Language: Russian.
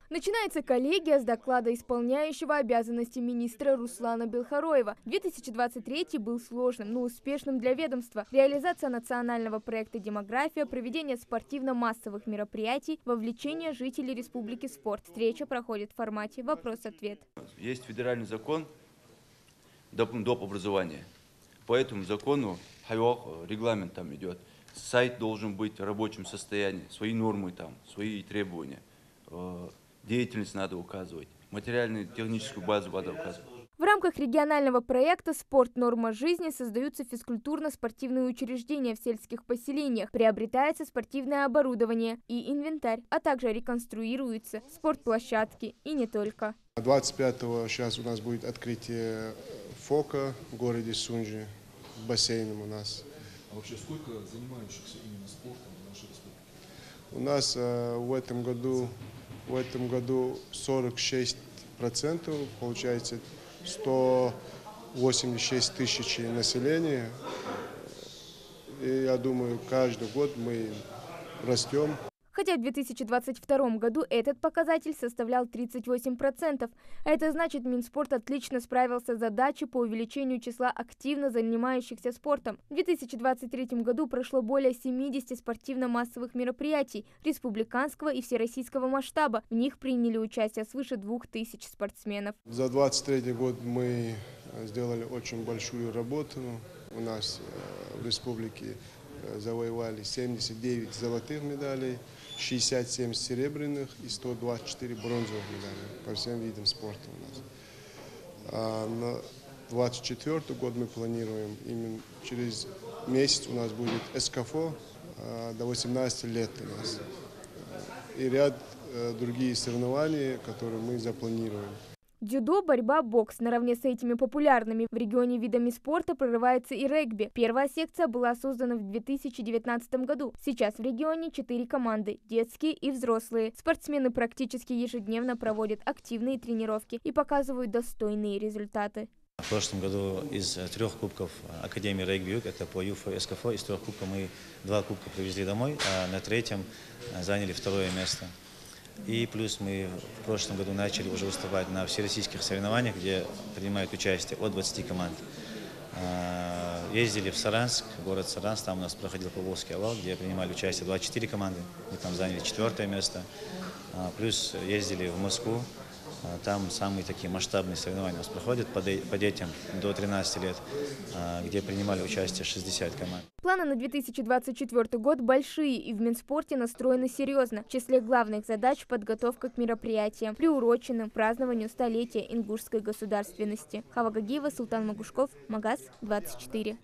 Начинается коллегия с доклада исполняющего обязанности министра Руслана Белхароева. 2023 был сложным, но успешным для ведомства. Реализация национального проекта «Демография», проведение спортивно-массовых мероприятий, вовлечение жителей республики в спорт. Встреча проходит в формате вопрос-ответ. Есть федеральный закон доп. Образования. По этому закону регламент там идет. Сайт должен быть в рабочем состоянии, свои нормы там, свои требования. Деятельность надо указывать, материальную, техническую базу надо указывать. В рамках регионального проекта «Спорт. Норма жизни» создаются физкультурно-спортивные учреждения в сельских поселениях, приобретается спортивное оборудование и инвентарь, а также реконструируются спортплощадки и не только. 25-го сейчас у нас будет открытие ФОКа в городе Сунжи, бассейном у нас. А вообще сколько занимающихся именно спортом в нашей республике? У нас в этом году 46%, получается 186 тысяч населения. И я думаю, каждый год мы растем. Хотя в 2022 году этот показатель составлял 38%. А это значит, Минспорт отлично справился с задачей по увеличению числа активно занимающихся спортом. В 2023 году прошло более 70 спортивно-массовых мероприятий республиканского и всероссийского масштаба. В них приняли участие свыше 2000 спортсменов. За 2023 год мы сделали очень большую работу. У нас в республике завоевали 79 золотых медалей, 67 серебряных и 124 бронзовых медалей по всем видам спорта у нас. А на 2024 год мы планируем, именно через месяц у нас будет эскафо до 18 лет у нас. И ряд других соревнований, которые мы запланируем. Дзюдо, борьба, бокс. Наравне с этими популярными в регионе видами спорта прорывается и регби. Первая секция была создана в 2019 году. Сейчас в регионе 4 команды – детские и взрослые. Спортсмены практически ежедневно проводят активные тренировки и показывают достойные результаты. В прошлом году из 3 кубков Академии регби Юг, это по ЮФО и СКФО, из 3 кубков мы 2 кубка привезли домой, а на 3-м заняли 2-е место. И плюс мы в прошлом году начали уже выступать на всероссийских соревнованиях, где принимают участие от 20 команд. Ездили в Саранск, город Саранск, там у нас проходил Поволжский овал, где принимали участие 24 команды, мы там заняли 4-е место. Плюс ездили в Москву, там самые такие масштабные соревнования у нас проходят по детям до 13 лет, где принимали участие 60 команд. Планы на 2024 год большие и в Минспорте настроены серьезно. В числе главных задач – подготовка к мероприятиям, приуроченным к празднованию столетия ингушской государственности. Хава Гагиева, Султан Магушков, Магаз 24.